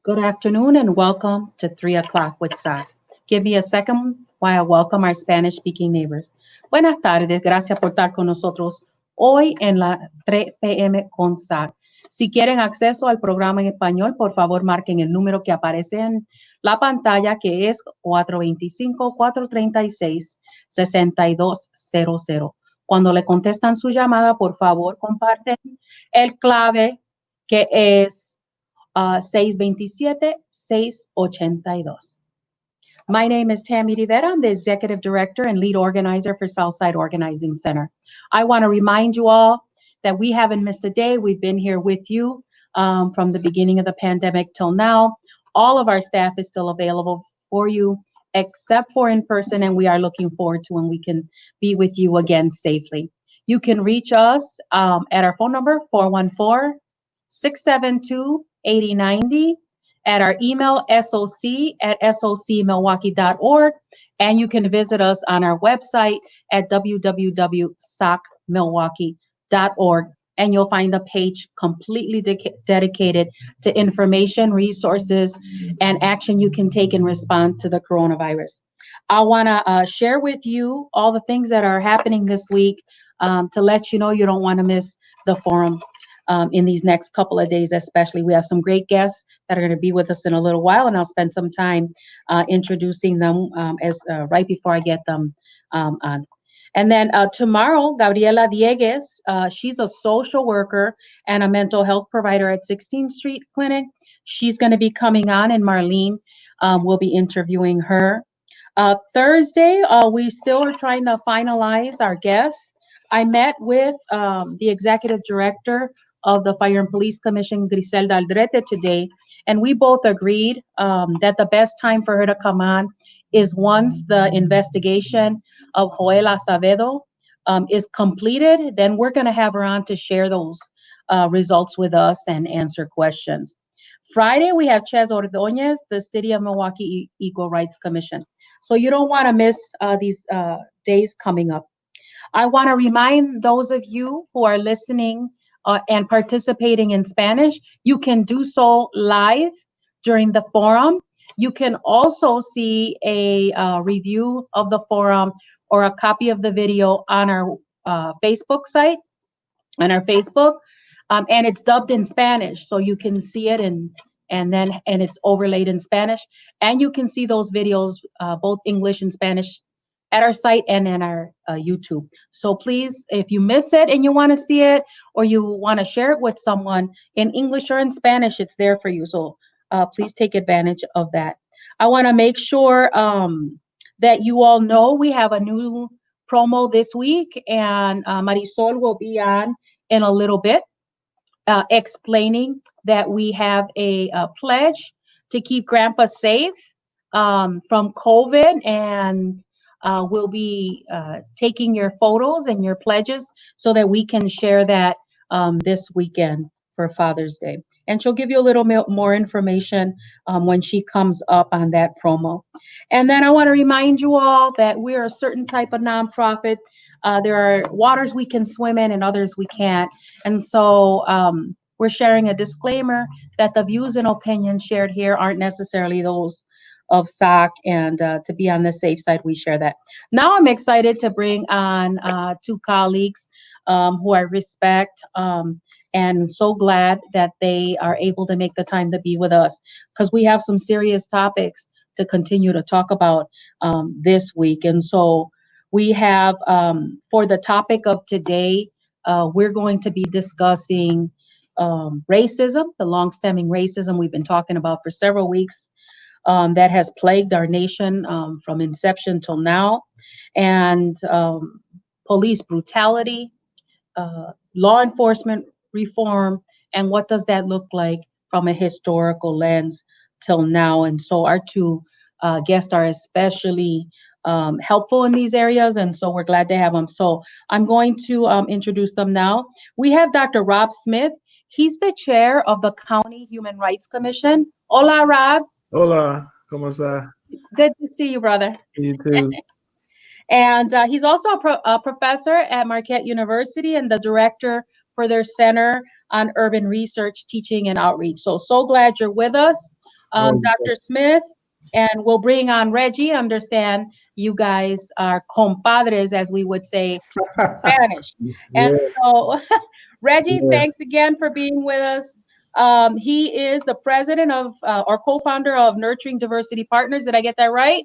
Good afternoon and welcome to 3 o'clock with Sa. Give me a second while I welcome our Spanish speaking neighbors. Buenas tardes, gracias por estar con nosotros hoy en la 3 p.m. con Sa. Si quieren acceso al programa en español, por favor marquen el número que aparece en la pantalla, que es 425-436-6200. Cuando le contestan su llamada, por favor comparten el clave que es 627-682. My name is Tammy Rivera. I'm the Executive Director and Lead Organizer for Southside Organizing Center. I want to remind you all that we haven't missed a day. We've been here with you from the beginning of the pandemic till now. All of our staff is still available for you, except for in person, and we are looking forward to when we can be with you again safely. You can reach us at our phone number, 414-672-8090, at our email, soc@socmilwaukee.org, and you can visit us on our website at www.socmilwaukee.org, and you'll find a page completely dedicated to information, resources, and action you can take in response to the coronavirus. I want to share with you all the things that are happening this week to let you know you don't want to miss the forum. In these next couple of days, especially. We have some great guests that are going to be with us in a little while, and I'll spend some time introducing them as right before I get them on. And then tomorrow, Gabriela Diegues, she's a social worker and a mental health provider at 16th Street Clinic. She's going to be coming on, and Marlene will be interviewing her. Thursday, we still are trying to finalize our guests. I met with the executive director of the Fire and Police Commission, Griselda Aldrete, today, and we both agreed that the best time for her to come on is once the investigation of Joel Acevedo is completed. Then we're going to have her on to share those results with us and answer questions. Friday, we have Ches Ordóñez, the City of Milwaukee Equal Rights Commission. So you don't want to miss these days coming up. I want to remind those of you who are listening and participating in Spanish, you can do so live during the forum. You can also see a review of the forum or a copy of the video on our Facebook site, on our Facebook, and it's dubbed in Spanish, so you can see it and it's overlaid in Spanish, and you can see those videos, both English and Spanish, at our site and in our YouTube. So please, if you miss it and you want to see it, or you want to share it with someone in English or in Spanish, it's there for you. So please take advantage of that. I want to make sure that you all know we have a new promo this week, and Marisol will be on in a little bit explaining that we have a pledge to keep Grandpa safe from COVID, and we'll be taking your photos and your pledges so that we can share that this weekend for Father's Day. And she'll give you a little more information when she comes up on that promo. And then I want to remind you all that we're a certain type of nonprofit. There are waters we can swim in and others we can't. And so we're sharing a disclaimer that the views and opinions shared here aren't necessarily those of SOC, and to be on the safe side, we share that. Now I'm excited to bring on two colleagues who I respect, and so glad that they are able to make the time to be with us, because we have some serious topics to continue to talk about this week. And so we have, for the topic of today, we're going to be discussing racism, the long-stemming racism we've been talking about for several weeks, that has plagued our nation from inception till now, and police brutality, law enforcement reform, and what does that look like from a historical lens till now. And so our two guests are especially helpful in these areas, and so we're glad to have them. So I'm going to introduce them now. We have Dr. Rob Smith. He's the chair of the County Human Rights Commission. Hola, Rob. Hola, ¿cómo está? Good to see you, brother. You too. And he's also a professor at Marquette University and the director for their Center on Urban Research, Teaching, and Outreach. So glad you're with us. Dr. Smith, and we'll bring on Reggie. Understand you guys are compadres, as we would say in Spanish. And Yeah, so, Reggie, yeah. thanks again for being with us. He is the president of or co-founder of Nurturing Diversity Partners. Did I get that right?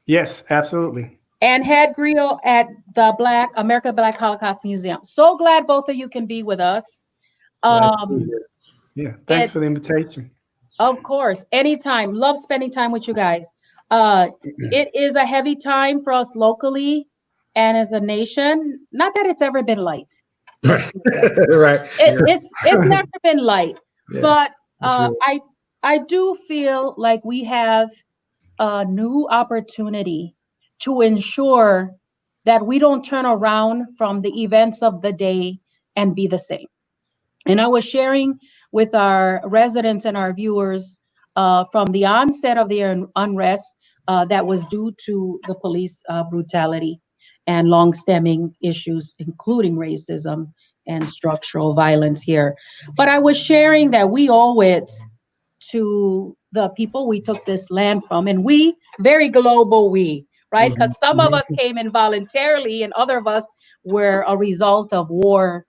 Yes, absolutely. And head griot at the America Black Holocaust Museum. So glad both of you can be with us. Glad to be Um, here. Yeah, thanks it, for the invitation. of course, anytime. Love spending time with you guys. It is a heavy time for us locally and as a nation. Not that it's ever been light. Right. Right. It's never been light, Yeah, but that's real. I do feel like we have a new opportunity to ensure that we don't turn around from the events of the day and be the same. And I was sharing with our residents and our viewers from the onset of the unrest that was due to the police brutality and long-stemming issues, including racism and structural violence here. But I was sharing that we owe it to the people we took this land from, and we, very global we, right? Because some of us came in voluntarily and other of us were a result of war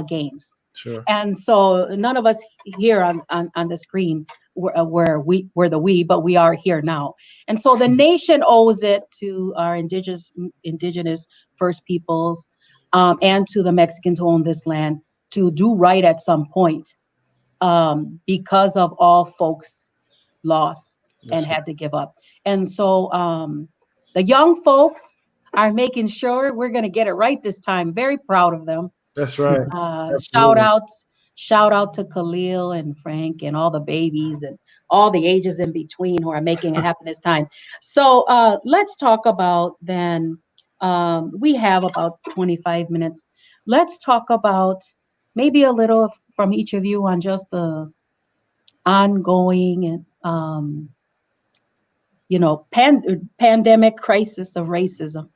gains. Sure. And so none of us here on the screen were the we, but we are here now. And so the nation owes it to our indigenous first peoples and to the Mexicans who own this land to do right at some point because of all folks lost and had to give up. And so the young folks are making sure we're going to get it right this time. Very proud of them. That's right. Shout Absolutely. out to Khalil and Frank and all the babies and all the ages in between who are making it happen this time. So let's talk about then. We have about 25 minutes. Let's talk about maybe a little from each of you on just the ongoing pandemic crisis of racism.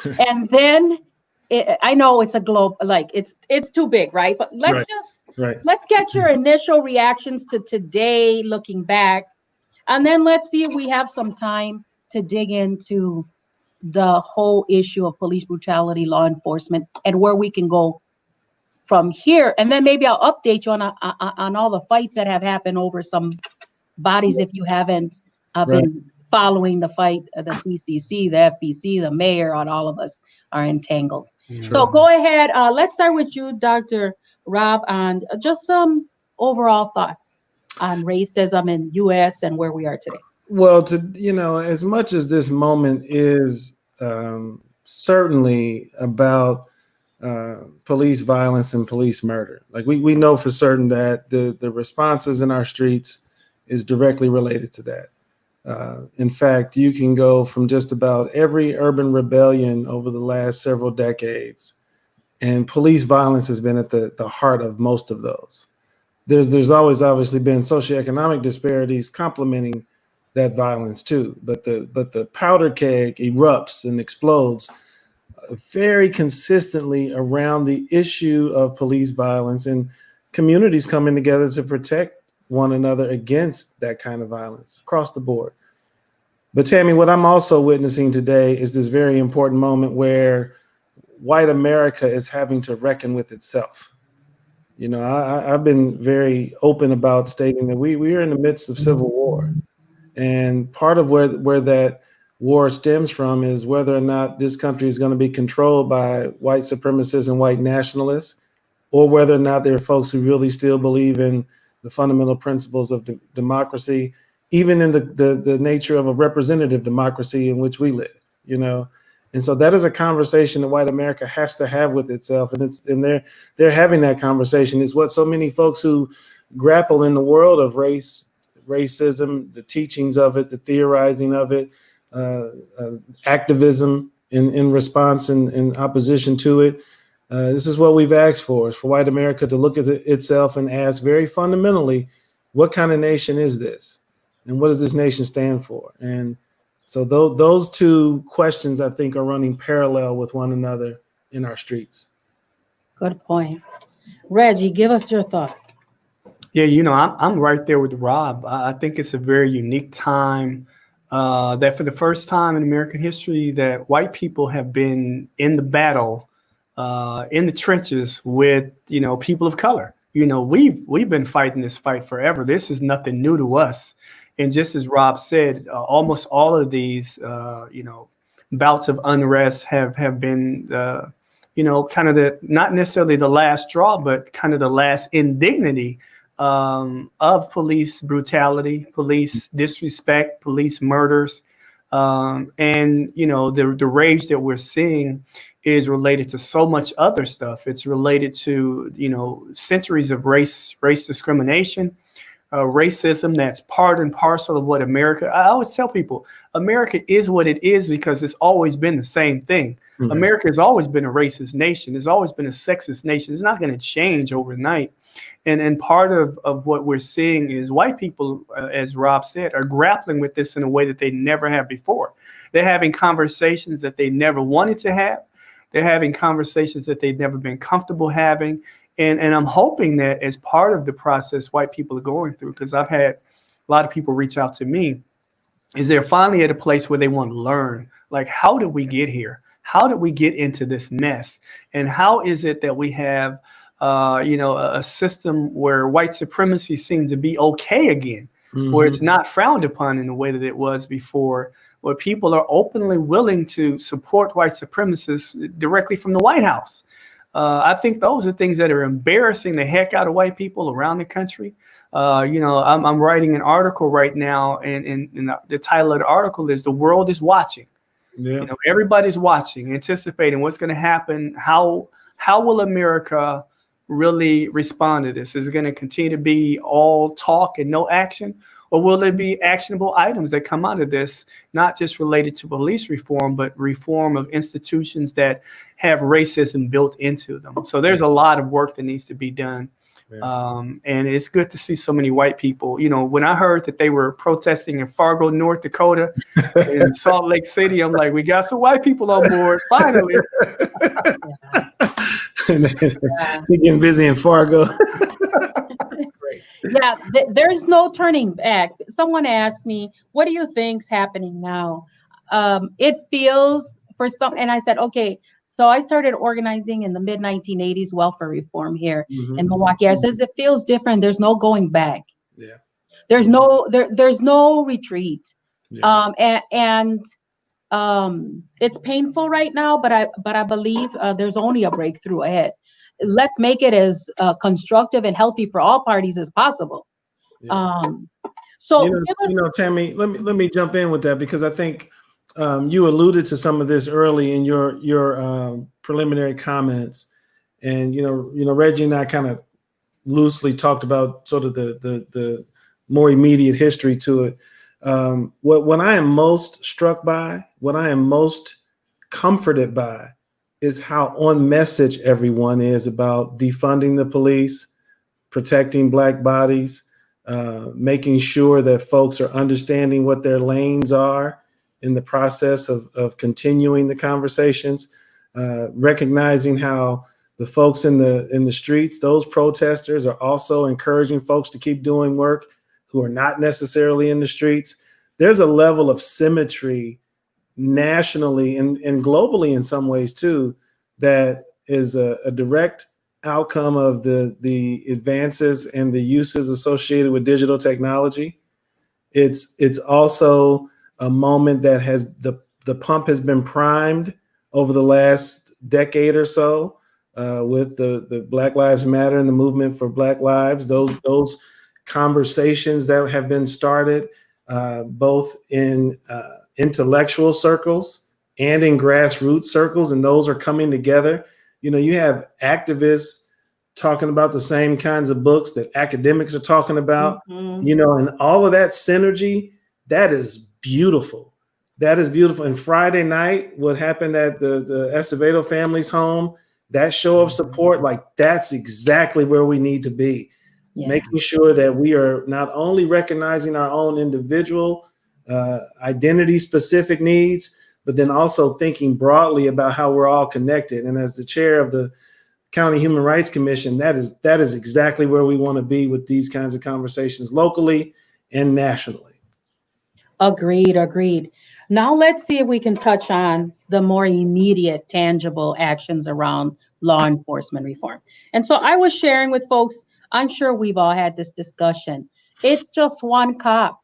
And then I know it's a globe, like it's too big, right? But let's let's get your initial reactions to today, looking back, and then let's see if we have some time to dig into the whole issue of police brutality, law enforcement, and where we can go from here. And then maybe I'll update you on all the fights that have happened over some bodies if you haven't been following the fight, the CCC, the FBC, the mayor, and all of us are entangled. So go ahead. Let's start with you, Dr. Rob, on just some overall thoughts on racism in U.S. and where we are today. Well, as much as this moment is certainly about police violence and police murder, like we know for certain that the responses in our streets is directly related to that. In fact, you can go from just about every urban rebellion over the last several decades, and police violence has been at the heart of most of those. There's always obviously been socioeconomic disparities complementing that violence too, but the powder keg erupts and explodes very consistently around the issue of police violence and communities coming together to protect one another against that kind of violence across the board. But Tammy, what I'm also witnessing today is this very important moment where white America is having to reckon with itself. I've been very open about stating that we are in the midst of civil war. And part of where that war stems from is whether or not this country is going to be controlled by white supremacists and white nationalists, or whether or not there are folks who really still believe in the fundamental principles of democracy, even in the nature of a representative democracy in which we live, And so that is a conversation that white America has to have with itself. And they're having that conversation. Is what so many folks who grapple in the world of racism, the teachings of it, the theorizing of it, activism in response and in opposition to it. This is what we've asked for, is for white America to look at itself and ask very fundamentally, what kind of nation is this? And what does this nation stand for? And so those two questions, I think, are running parallel with one another in our streets. Good point. Reggie, give us your thoughts. Yeah, I'm right there with Rob. I think it's a very unique time that for the first time in American history that white people have been in the battle, in the trenches with, people of color. We've been fighting this fight forever. This is nothing new to us. And just as Rob said, almost all of these, bouts of unrest have been, kind of not necessarily the last straw, but kind of the last indignity of police brutality, police disrespect, police murders. And, the rage that we're seeing is related to so much other stuff. It's related to, centuries of race discrimination, racism that's part and parcel of what America. I always tell people, America is what it is because it's always been the same thing. Mm-hmm. America has always been a racist nation. It's always been a sexist nation. It's not going to change overnight. And part of what we're seeing is white people, as Rob said, are grappling with this in a way that they never have before. They're having conversations that they never wanted to have. They're having conversations that they've never been comfortable having. And I'm hoping that as part of the process white people are going through, because I've had a lot of people reach out to me, is they're finally at a place where they want to learn, like, how did we get here? How did we get into this mess? And how is it that we have a system where white supremacy seems to be okay again, mm-hmm. where it's not frowned upon in the way that it was before, where people are openly willing to support white supremacists directly from the White House. I think those are things that are embarrassing the heck out of white people around the country. I'm writing an article right now, and the title of the article is "The World is Watching." Yeah. Everybody's watching, anticipating what's going to happen. How will America really respond to this? Is it going to continue to be all talk and no action? Or will there be actionable items that come out of this, not just related to police reform, but reform of institutions that have racism built into them? So there's a lot of work that needs to be done. Yeah. And it's good to see so many white people. When I heard that they were protesting in Fargo, North Dakota, and Salt Lake City, I'm like, we got some white people on board, finally. They're getting busy in Fargo. Yeah, there's no turning back. Someone asked me, what do you think's happening now? It feels for some, and I said, okay, so I started organizing in the mid 1980s welfare reform here mm-hmm. in Milwaukee. I says, it feels different. There's no going back. Yeah. There's no retreat. Yeah. It's painful right now, but I believe there's only a breakthrough ahead. Let's make it as constructive and healthy for all parties as possible. Yeah. Tammy, let me jump in with that, because I think you alluded to some of this early in your preliminary comments, and Reggie and I kind of loosely talked about sort of the more immediate history to it. What I am most struck by, what I am most comforted by, is how on message everyone is about defunding the police, protecting Black bodies, making sure that folks are understanding what their lanes are in the process of continuing the conversations, recognizing how the folks in the streets, those protesters, are also encouraging folks to keep doing work who are not necessarily in the streets. There's a level of symmetry nationally and globally in some ways too, that is a direct outcome of the advances and the uses associated with digital technology. It's also a moment that has the pump has been primed over the last decade or so with the Black Lives Matter and the movement for Black lives. Those conversations that have been started both in intellectual circles and in grassroots circles, and those are coming together. You have activists talking about the same kinds of books that academics are talking about, mm-hmm. And all of that synergy, that is beautiful. That is beautiful. And Friday night, what happened at the Acevedo family's home, that show of support, like, that's exactly where we need to be. Yeah. Making sure that we are not only recognizing our own individual identity-specific needs, but then also thinking broadly about how we're all connected. And as the chair of the County Human Rights Commission, that is exactly where we want to be with these kinds of conversations locally and nationally. Agreed, agreed. Now let's see if we can touch on the more immediate, tangible actions around law enforcement reform. And so I was sharing with folks, I'm sure we've all had this discussion. It's just one cop.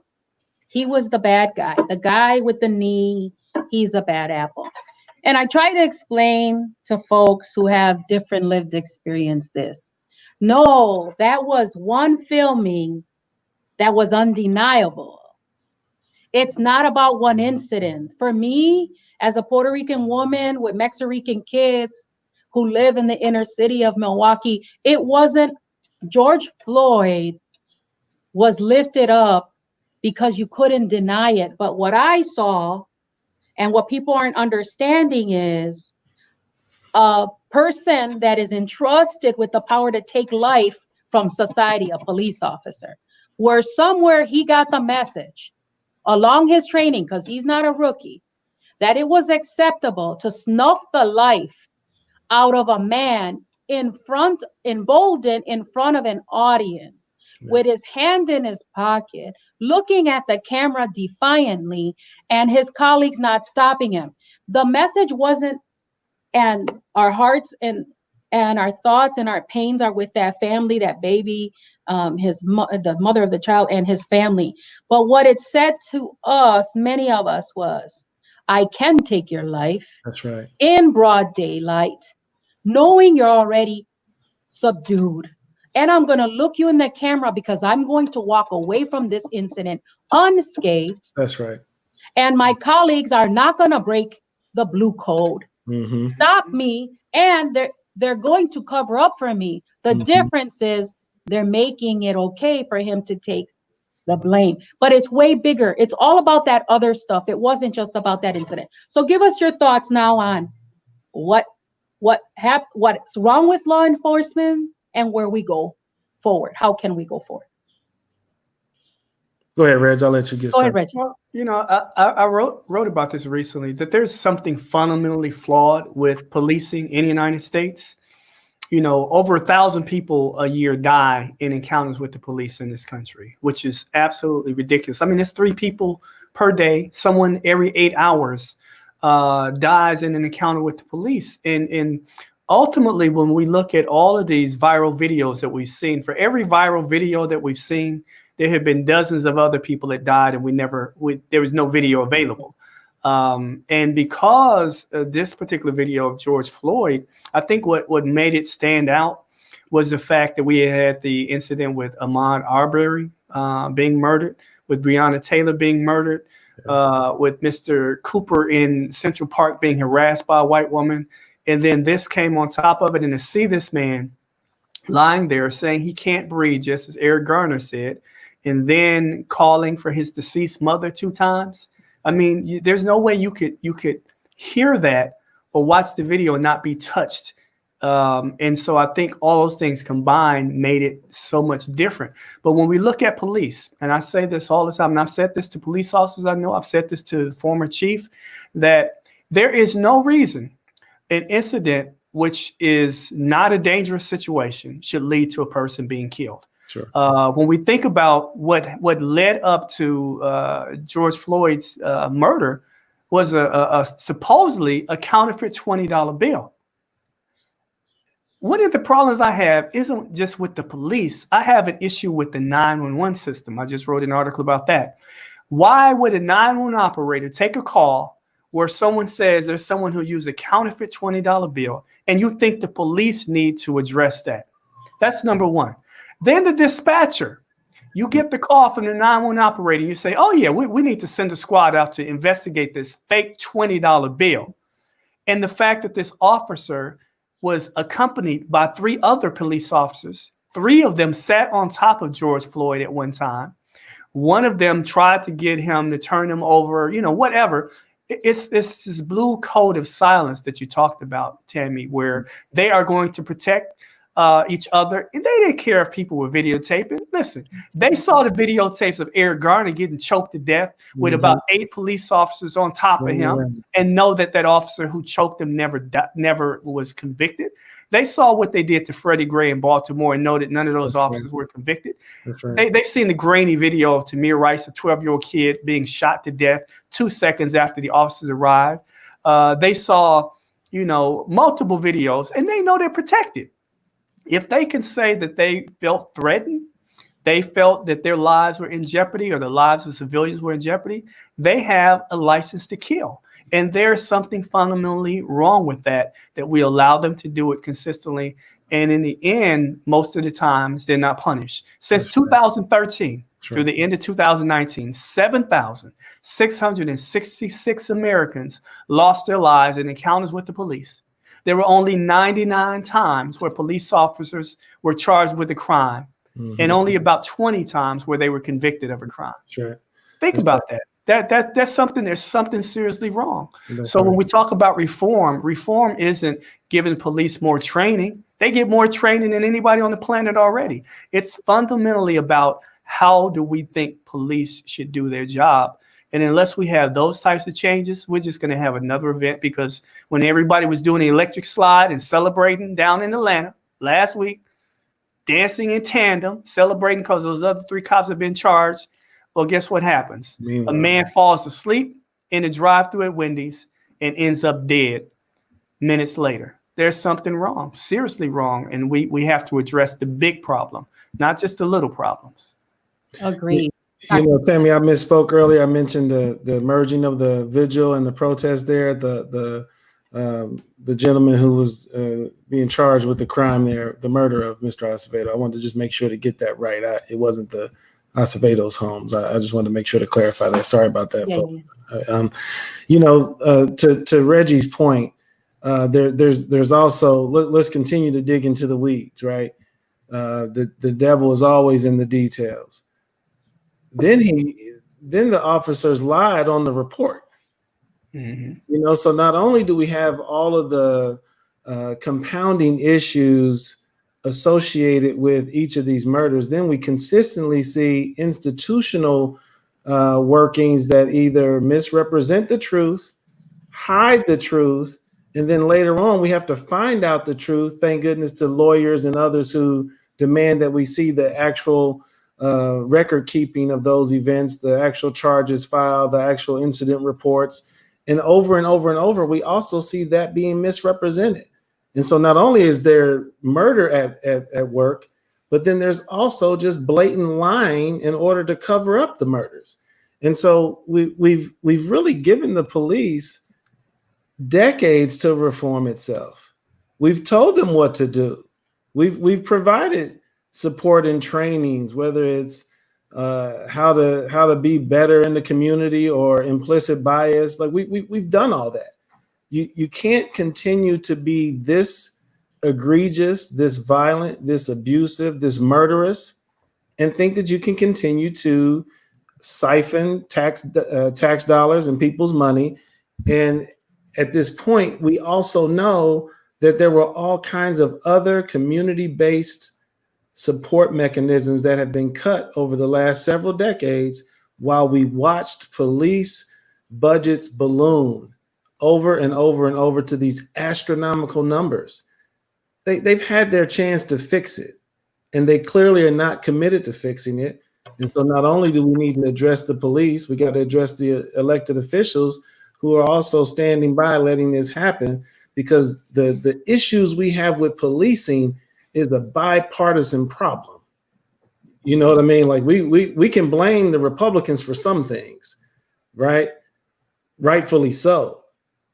He was the bad guy, the guy with the knee, he's a bad apple. And I try to explain to folks who have different lived experience this. No, that was one filming that was undeniable. It's not about one incident. For me, as a Puerto Rican woman with Mexican kids who live in the inner city of Milwaukee, it wasn't George Floyd was lifted up because you couldn't deny it. But what I saw and what people aren't understanding is a person that is entrusted with the power to take life from society, a police officer, where somewhere he got the message along his training, because he's not a rookie, that it was acceptable to snuff the life out of a man emboldened in front of an audience, with his hand in his pocket, looking at the camera defiantly, and his colleagues not stopping him. The message wasn't, and our hearts and our thoughts and our pains are with that family, that baby, the mother of the child and his family. But what it said to us, many of us, was, I can take your life. That's right. In broad daylight, knowing you're already subdued. And I'm going to look you in the camera because I'm going to walk away from this incident unscathed. That's right. And my colleagues are not going to break the blue code. Mm-hmm. Stop me, and they're going to cover up for me. The difference is they're making it okay for him to take the blame. But it's way bigger. It's all about that other stuff. It wasn't just about that incident. So give us your thoughts now on what's wrong with law enforcement and where we go forward. How can we go forward? Go ahead, Reg. I'll let you get started. Go ahead, Reg. Well, you know, I wrote about this recently, that there's something fundamentally flawed with policing in the United States. You know, over 1,000 people a year die in encounters with the police in this country, which is absolutely ridiculous. I mean, it's 3 people per day. Someone every 8 hours dies in an encounter with the police. And ultimately, when we look at all of these viral videos that we've seen, for every viral video that we've seen, there have been dozens of other people that died, and there was no video available. And because of this particular video of George Floyd, I think what made it stand out was the fact that we had the incident with Ahmaud Arbery being murdered, with Breonna Taylor being murdered, with Mr. Cooper in Central Park being harassed by a white woman. And then this came on top of it. And to see this man lying there saying he can't breathe, just as Eric Garner said, and then calling for his deceased mother 2 times. I mean, there's no way you could hear that or watch the video and not be touched. And so I think all those things combined made it so much different. But when we look at police, and I say this all the time, and I've said this to police officers I know, I've said this to the former chief, that there is no reason an incident which is not a dangerous situation should lead to a person being killed. Sure. When we think about what led up to George Floyd's murder was a supposedly a counterfeit $20 bill. One of the problems I have isn't just with the police. I have an issue with the 911 system. I just wrote an article about that. Why would a 911 operator take a call where someone says there's someone who used a counterfeit $20 bill, and you think the police need to address that? That's number one. Then the dispatcher, you get the call from the 911 operator. You say, oh, yeah, we need to send a squad out to investigate this fake $20 bill. And the fact that this officer was accompanied by 3 other police officers. 3 of them sat on top of George Floyd at one time. One of them tried to get him to turn him over, you know, whatever. It's this blue code of silence that you talked about, Tammy, where they are going to protect each other. And they didn't care if people were videotaping. Listen, they saw the videotapes of Eric Garner getting choked to death with about 8 police officers on top of him, and know that that officer who choked him never was convicted. They saw what they did to Freddie Gray in Baltimore and know that none of those officers were convicted. They've seen the grainy video of Tamir Rice, a 12-year-old kid, being shot to death 2 seconds after the officers arrived. They saw, multiple videos, and they know they're protected. If they can say that they felt threatened, they felt that their lives were in jeopardy or the lives of civilians were in jeopardy, they have a license to kill. And there's something fundamentally wrong with that we allow them to do it consistently. And in the end, most of the times they're not punished. Since 2013 through the end of 2019, 7,666 Americans lost their lives in encounters with the police. There were only 99 times where police officers were charged with a crime, and only about 20 times where they were convicted of a crime. Think about that. There's something seriously wrong. So when we talk about reform isn't giving police more training. They get more training than anybody on the planet already. It's fundamentally about how do we think police should do their job. And unless we have those types of changes, we're just going to have another event, because when everybody was doing the electric slide and celebrating down in Atlanta last week, dancing in tandem, celebrating because those other 3 cops have been charged, well, guess what happens? A man falls asleep in the drive-thru at Wendy's and ends up dead minutes later. There's something wrong, seriously wrong, and we have to address the big problem, not just the little problems. Agreed. Tammy, I misspoke earlier. I mentioned the merging of the vigil and the protest there. The gentleman who was being charged with the crime there, the murder of Mr. Acevedo. I wanted to just make sure to get that right. It wasn't the Acevedo's homes. I just wanted to make sure to clarify that. Sorry about that, folks. To Reggie's point, there's also, let's continue to dig into the weeds, right? The devil is always in the details. Then the officers lied on the report. So not only do we have all of the compounding issues associated with each of these murders, then we consistently see institutional workings that either misrepresent the truth, hide the truth, and then later on we have to find out the truth. Thank goodness to lawyers and others who demand that we see the actual record keeping of those events, the actual charges filed, the actual incident reports. And over and over, we also see that being misrepresented. And so not only is there murder at work, but then there's also just blatant lying in order to cover up the murders. And so we've really given the police decades to reform itself. We've told them what to do. We've provided support and trainings, whether it's how to be better in the community or implicit bias. Like we've done all that. You can't continue to be this egregious, this violent, this abusive, this murderous, and think that you can continue to siphon tax dollars and people's money. And at this point, we also know that there were all kinds of other community-based support mechanisms that have been cut over the last several decades while we watched police budgets balloon over and over and over to these astronomical numbers. They've had their chance to fix it, and they clearly are not committed to fixing it. And so not only do we need to address the police, we got to address the elected officials who are also standing by letting this happen, because the issues we have with policing is a bipartisan problem. You know what I mean? Like we can blame the Republicans for some things, right? Rightfully so.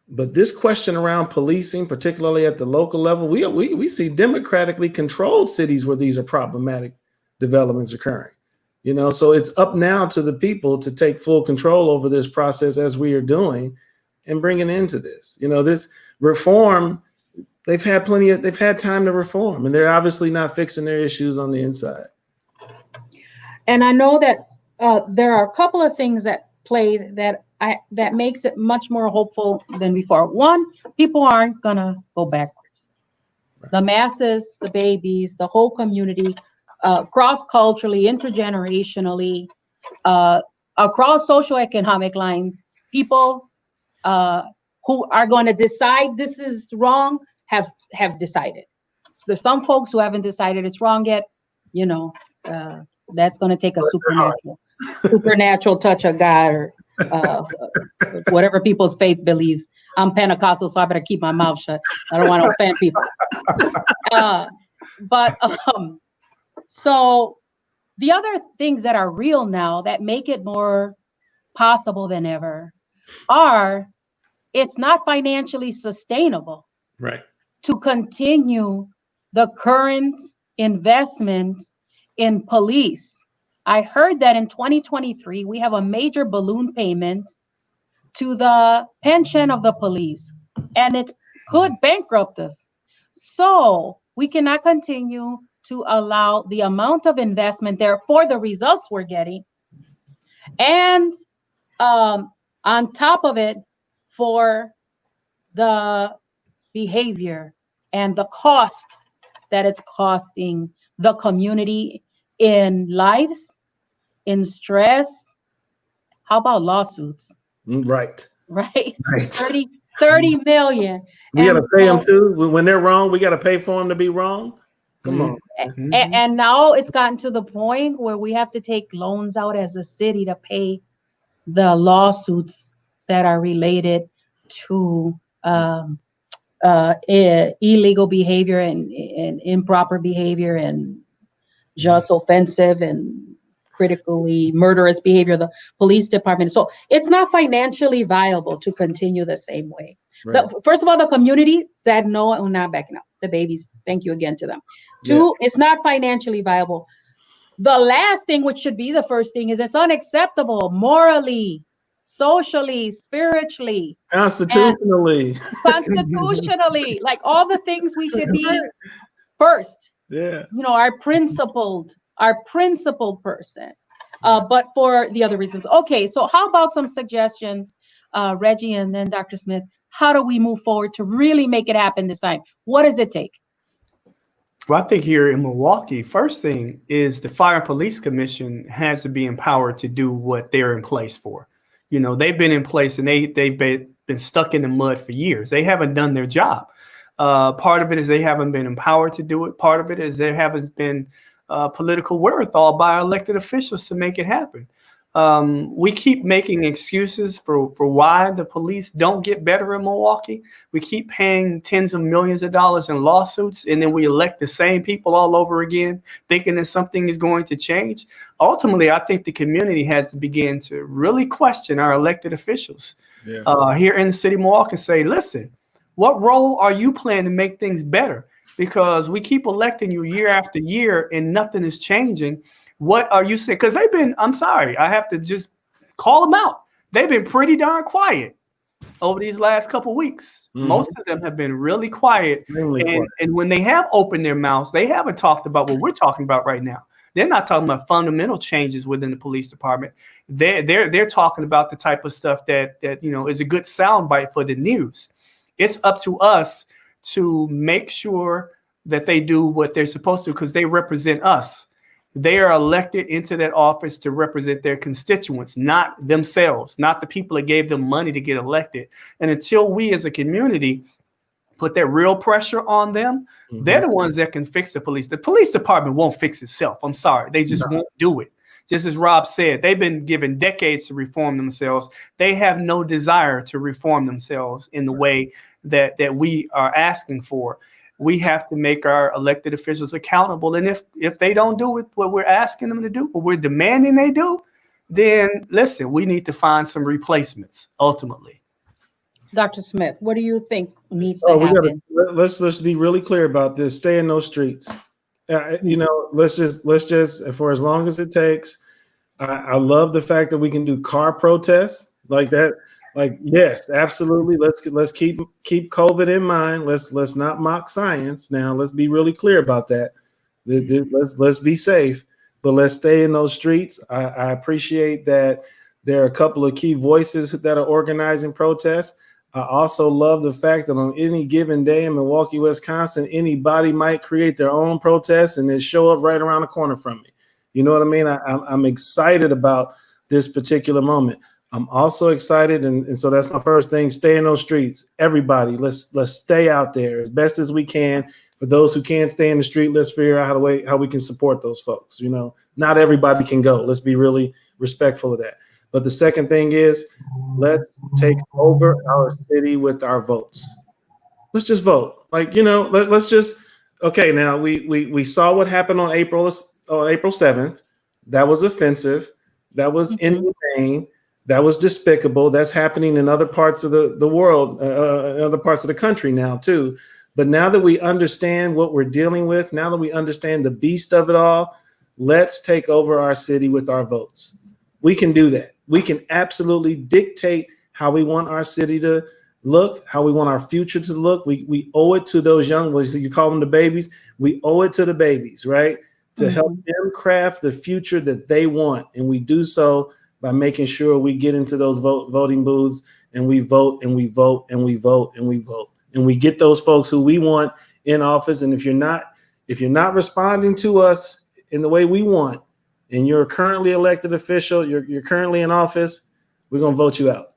But this question around policing, particularly at the local level, we see democratically controlled cities where these are problematic developments occurring. So it's up now to the people to take full control over this process, as we are doing, and bring an end to this. This reform, they've had time to reform, and they're obviously not fixing their issues on the inside. And I know that there are a couple of things that play that makes it much more hopeful than before. One, people aren't gonna go backwards. The masses, the babies, the whole community, cross-culturally, intergenerationally, across socioeconomic lines, people who are going to decide this is wrong have decided. So there's some folks who haven't decided it's wrong yet. That's going to take a supernatural touch of God, or whatever people's faith believes. I'm Pentecostal, so I better keep my mouth shut. I don't want to offend people. So the other things that are real now that make it more possible than ever are, it's not financially sustainable, right, to continue the current investment in police. I heard that in 2023, we have a major balloon payment to the pension of the police, and it could bankrupt us. So we cannot continue to allow the amount of investment there for the results we're getting. And on top of it, for the behavior and the cost that it's costing the community in lives, in stress. How about lawsuits? right. Right? 30 million. We got to pay them too. When they're wrong, we got to pay for them to be wrong. Come on. And now it's gotten to the point where we have to take loans out as a city to pay the lawsuits that are related to illegal behavior and improper behavior and just offensive and critically murderous behavior of the police department. So it's not financially viable to continue the same way. Right. First of all, the community said no, and we're not backing up. The babies, thank you again to them. Two, it's not financially viable. The last thing, which should be the first thing, is it's unacceptable morally, socially, spiritually, constitutionally, like all the things we should be first. Yeah. Our principled person. But for the other reasons. Okay, so how about some suggestions, Reggie, and then Dr. Smith? How do we move forward to really make it happen this time? What does it take? Well, I think here in Milwaukee, first thing is the Fire and Police Commission has to be empowered to do what they're in place for. They've been in place and they've been stuck in the mud for years. They haven't done their job. Part of it is they haven't been empowered to do it. Part of it is there haven't been political wherewithal by our elected officials to make it happen. We keep making excuses for why the police don't get better in Milwaukee. We keep paying tens of millions of dollars in lawsuits, and then we elect the same people all over again, thinking that something is going to change. Ultimately, I think the community has to begin to really question our elected officials here in the city of Milwaukee and say, listen, what role are you playing to make things better? Because we keep electing you year after year and nothing is changing. What are you saying? Because I'm sorry, I have to just call them out. They've been pretty darn quiet over these last couple of weeks. Mm-hmm. Most of them have been really quiet. And when they have opened their mouths, they haven't talked about what we're talking about right now. They're not talking about fundamental changes within the police department. They're talking about the type of stuff that is a good soundbite for the news. It's up to us to make sure that they do what they're supposed to, because they represent us. They are elected into that office to represent their constituents, not themselves, not the people that gave them money to get elected. And until we as a community put that real pressure on them, they're the ones that can fix the police. The police department won't fix itself. I'm sorry. They just won't do it. Just as Rob said, they've been given decades to reform themselves. They have no desire to reform themselves in the way that we are asking for. We have to make our elected officials accountable. And if they don't do it, what we're asking them to do, what we're demanding they do, then listen, we need to find some replacements ultimately. Dr. Smith, what do you think needs to happen? Let's be really clear about this. Stay in those streets. Let's just for as long as it takes. I love the fact that we can do car protests like that. Like, yes, absolutely. Let's keep COVID in mind. Let's not mock science. Now, let's be really clear about that. Let's be safe, but let's stay in those streets. I appreciate that there are a couple of key voices that are organizing protests. I also love the fact that on any given day in Milwaukee, Wisconsin, anybody might create their own protest and then show up right around the corner from me. You know what I mean? I'm excited about this particular moment. I'm also excited, and so that's my first thing. Stay in those streets. Everybody, let's stay out there as best as we can. For those who can't stay in the street, let's figure out how we can support those folks. You know, not everybody can go. Let's be really respectful of that. But the second thing is, let's take over our city with our votes. Let's just vote. Like, you know, let's just, okay, now we saw what happened on April 7th. That was offensive. That was inhumane. That was despicable. That's happening in other parts of the world, other parts of the country now too. But now that we understand what we're dealing with, now that we understand the beast of it all, let's take over our city with our votes. We can do that. We can absolutely dictate how we want our city to look, how we want our future to look. We owe it to those young ones. You call them the babies. We owe it to the babies, right? To help them craft the future that they want. And we do so by making sure we get into those voting booths and we vote and we vote and we vote and we vote. And we get those folks who we want in office. And if you're not responding to us in the way we want, and you're a currently elected official, you're currently in office, we're going to vote you out.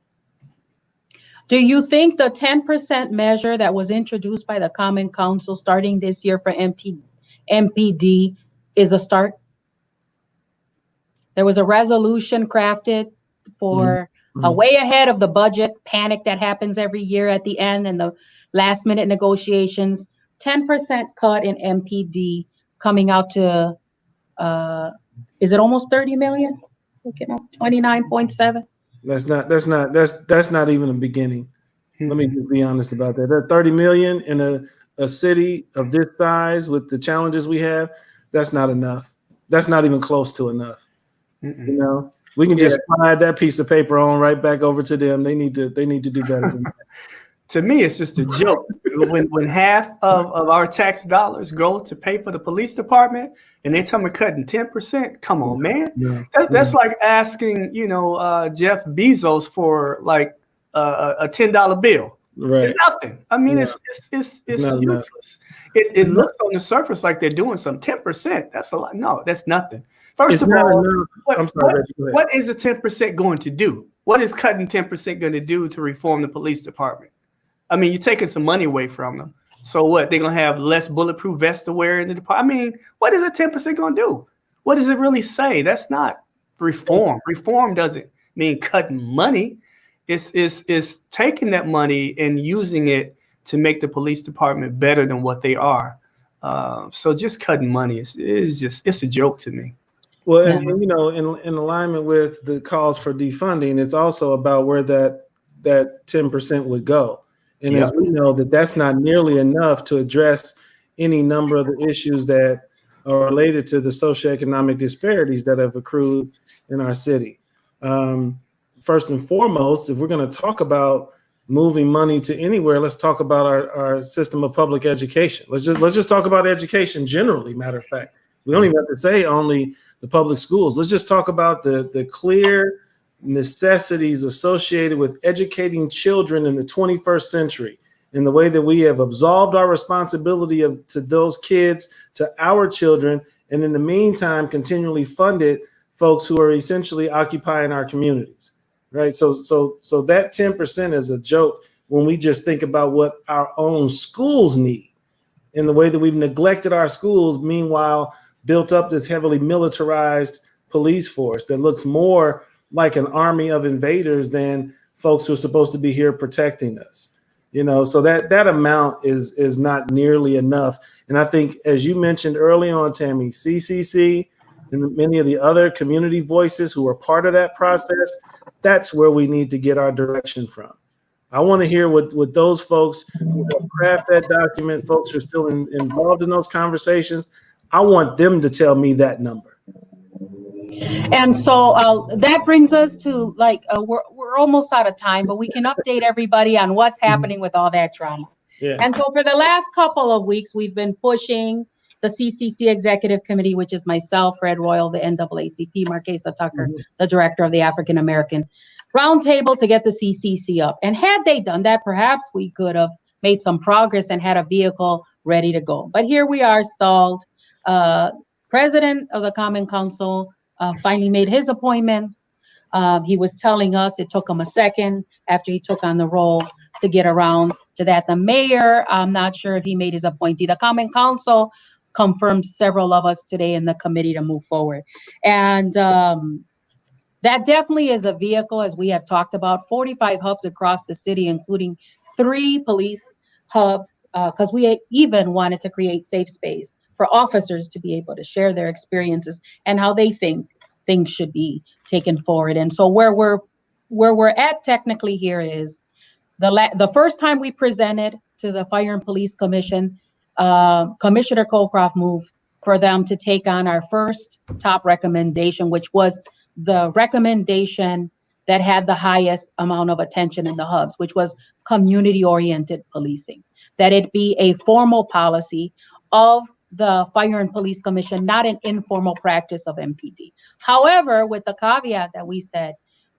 Do you think the 10% measure that was introduced by the Common Council starting this year for MPD is a start? There was a resolution crafted for way ahead of the budget panic that happens every year at the end and the last minute negotiations. 10% cut in MPD coming out to, is it almost 30 million? Looking up 29.7. That's not even a beginning. Let me just be honest about that. That 30 million in a city of this size with the challenges we have, that's not enough. That's not even close to enough. You know, we can just slide that piece of paper on right back over to them. They need to do better than that. To me, it's just a joke. when half of our tax dollars go to pay for the police department and they tell me cutting 10%, come on, man. That's like asking, Jeff Bezos for like a $10 bill. Right. It's nothing. I mean, it's useless. It looks on the surface like they're doing something. 10%, that's a lot. No, that's nothing. First of all, what is the 10% going to do? What is cutting 10% going to do to reform the police department? I mean, you're taking some money away from them. So what? They're going to have less bulletproof vests to wear in the department? I mean, what is a 10% going to do? What does it really say? That's not reform. Reform doesn't mean cutting money. It's taking that money and using it to make the police department better than what they are. So just cutting money it's a joke to me. Well, and in alignment with the calls for defunding, it's also about where that 10% would go. And as we know, that's not nearly enough to address any number of the issues that are related to the socioeconomic disparities that have accrued in our city. First and foremost, if we're going to talk about moving money to anywhere, let's talk about our system of public education. Let's just talk about education generally. Matter of fact, we don't even have to say only the public schools. Let's just talk about the clear necessities associated with educating children in the 21st century in the way that we have absolved our responsibility to those kids, to our children, and in the meantime continually funded folks who are essentially occupying our communities, right? So that 10% is a joke when we just think about what our own schools need in the way that we've neglected our schools, meanwhile built up this heavily militarized police force that looks more like an army of invaders than folks who are supposed to be here protecting us. So that amount is not nearly enough. And I think, as you mentioned early on, Tammy, CCC and many of the other community voices who are part of that process, that's where we need to get our direction from. I want to hear what those folks who craft that document, folks who are still involved in those conversations, I want them to tell me that number. And so that brings us to we're almost out of time, but we can update everybody on what's happening with all that trauma. Yeah. And so for the last couple of weeks, we've been pushing the CCC Executive Committee, which is myself, Fred Royal, the NAACP, Marquesa Tucker, the director of the African American roundtable to get the CCC up. And had they done that, perhaps we could have made some progress and had a vehicle ready to go. But here we are, stalled. President of the Common Council finally made his appointments. He was telling us it took him a second after he took on the role to get around to that. The mayor, I'm not sure if he made his appointee. The Common Council confirmed several of us today in the committee to move forward. And that definitely is a vehicle, as we have talked about, 45 hubs across the city, including 3 police hubs, because we even wanted to create safe space for officers to be able to share their experiences and how they think things should be taken forward. And so where we're at technically here is the first time we presented to the Fire and Police Commission, Commissioner Colcroft moved for them to take on our first top recommendation, which was the recommendation that had the highest amount of attention in the hubs, which was community-oriented policing, that it be a formal policy of the Fire and Police Commission, not an informal practice of MPD. However, with the caveat that we said,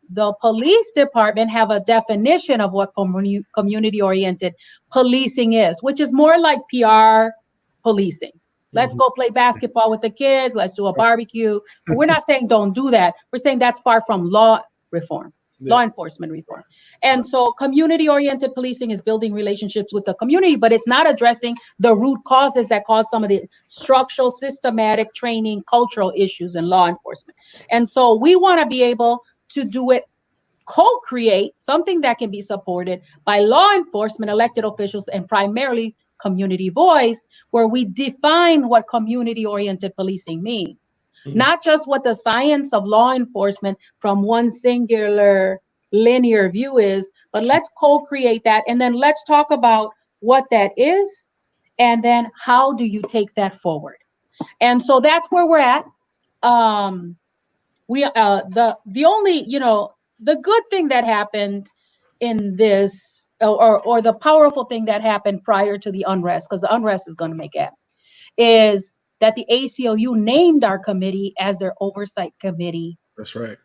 the police department have a definition of what community-oriented policing is, which is more like PR policing. Let's go play basketball with the kids. Let's do a barbecue. But we're not saying don't do that. We're saying that's far from law reform, law enforcement reform. And so community-oriented policing is building relationships with the community, but it's not addressing the root causes that cause some of the structural, systematic training, cultural issues in law enforcement. And so we want to be able to do it, co-create something that can be supported by law enforcement, elected officials, and primarily community voice, where we define what community-oriented policing means. Not just what the science of law enforcement from one singular linear view is, but let's co-create that. And then let's talk about what that is. And then how do you take that forward? And so that's where we're at. The only, the good thing that happened in this, or the powerful thing that happened prior to the unrest, because the unrest is going to make it, is that the ACLU named our committee as their oversight committee. That's right.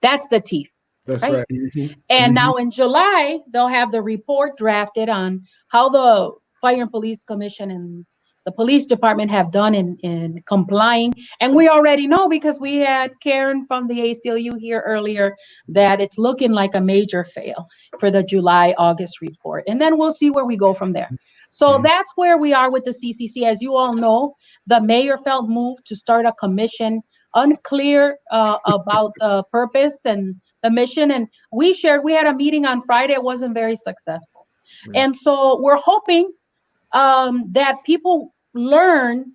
That's the teeth. That's right. right. Mm-hmm. And now in July, they'll have the report drafted on how the Fire and Police Commission and the police department have done in complying. And we already know, because we had Karen from the ACLU here earlier, that it's looking like a major fail for the July-August report. And then we'll see where we go from there. So that's where we are with the CCC. As you all know, the mayor felt moved to start a commission, unclear about the purpose and the mission. And we had a meeting on Friday. It wasn't very successful. Right. And so we're hoping that people learn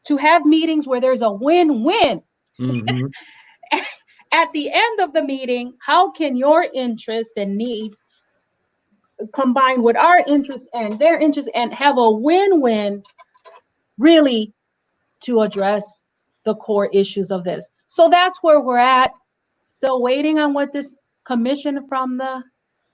to have meetings where there's a win-win. Mm-hmm. At the end of the meeting, how can your interests and needs combine with our interests and their interests and have a win-win, really, to address the core issues of this. So that's where we're at. Still waiting on what this commission from the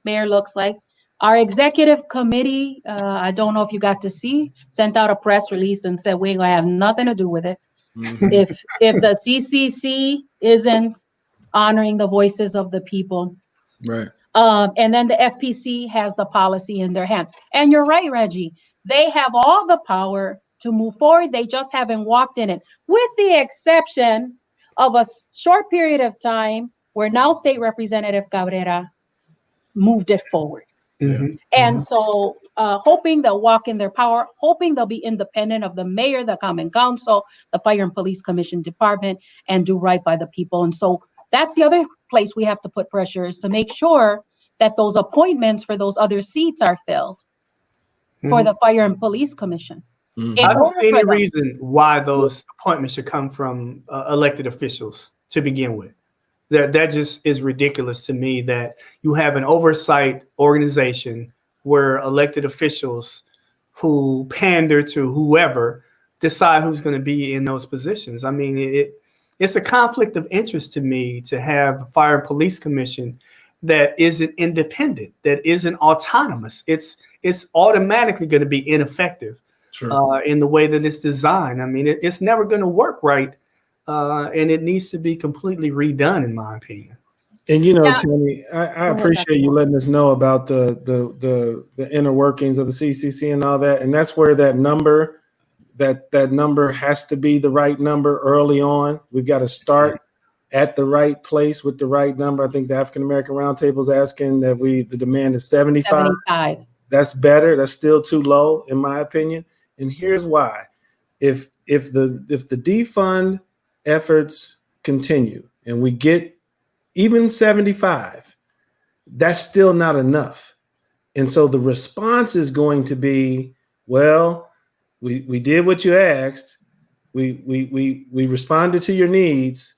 mayor looks like. Our executive committee, I don't know if you got to see, sent out a press release and said we ain't gonna have nothing to do with it. Mm-hmm. If the CCC isn't honoring the voices of the people. Right. And then the FPC has the policy in their hands. And you're right, Reggie. They have all the power to move forward. They just haven't walked in it, with the exception of a short period of time where now State Representative Cabrera moved it forward. Mm-hmm. And so hoping they'll walk in their power, hoping they'll be independent of the mayor, the Common Council, the Fire and Police Commission department, and do right by the people. And so that's the other place we have to put pressure, is to make sure that those appointments for those other seats are filled for the Fire and Police Commission. Mm-hmm. I don't see any reason why those appointments should come from elected officials to begin with. That just is ridiculous to me, that you have an oversight organization where elected officials who pander to whoever decide who's going to be in those positions. I mean, it's a conflict of interest to me to have a Fire and Police Commission that isn't independent, that isn't autonomous. It's automatically going to be ineffective in the way that it's designed. I mean, it's never going to work right. And it needs to be completely redone, in my opinion. And you know, Now- Tammy, I Go ahead, appreciate Dr. you letting us know about the inner workings of the CCC and all that. And that's where that number has to be the right number early on. We've got to start at the right place with the right number. I think the African American Roundtable is asking that the demand is 75. 75. That's better. That's still too low, in my opinion. And here's why. If the defund efforts continue and we get even 75, that's still not enough. And so the response is going to be, well, we did what you asked. We responded to your needs.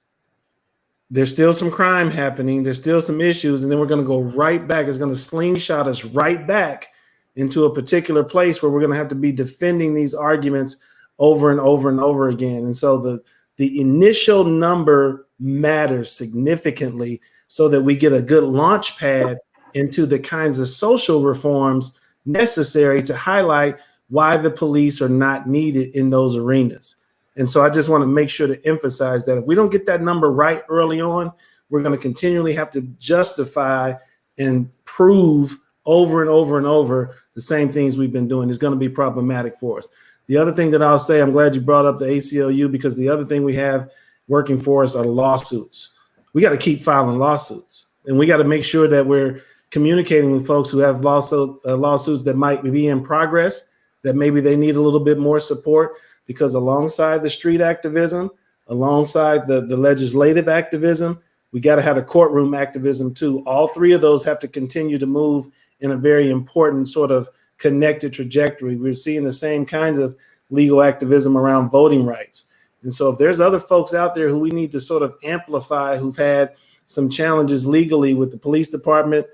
There's still some crime happening. There's still some issues. And then we're going to go right back. It's going to slingshot us right back into a particular place where we're going to have to be defending these arguments over and over and over again. And so the initial number matters significantly so that we get a good launch pad into the kinds of social reforms necessary to highlight why the police are not needed in those arenas. And so I just want to make sure to emphasize that if we don't get that number right early on, we're going to continually have to justify and prove over and over and over the same things we've been doing. Is going to be problematic for us. The other thing that I'll say, I'm glad you brought up the ACLU, because the other thing we have working for us are lawsuits. We got to keep filing lawsuits, and we got to make sure that we're communicating with folks who have lawsuits that might be in progress, that maybe they need a little bit more support, because alongside the street activism, alongside the legislative activism, we got to have a courtroom activism too. All three of those have to continue to move in a very important sort of connected trajectory. We're seeing the same kinds of legal activism around voting rights. And so if there's other folks out there who we need to sort of amplify, who've had some challenges legally with the police department,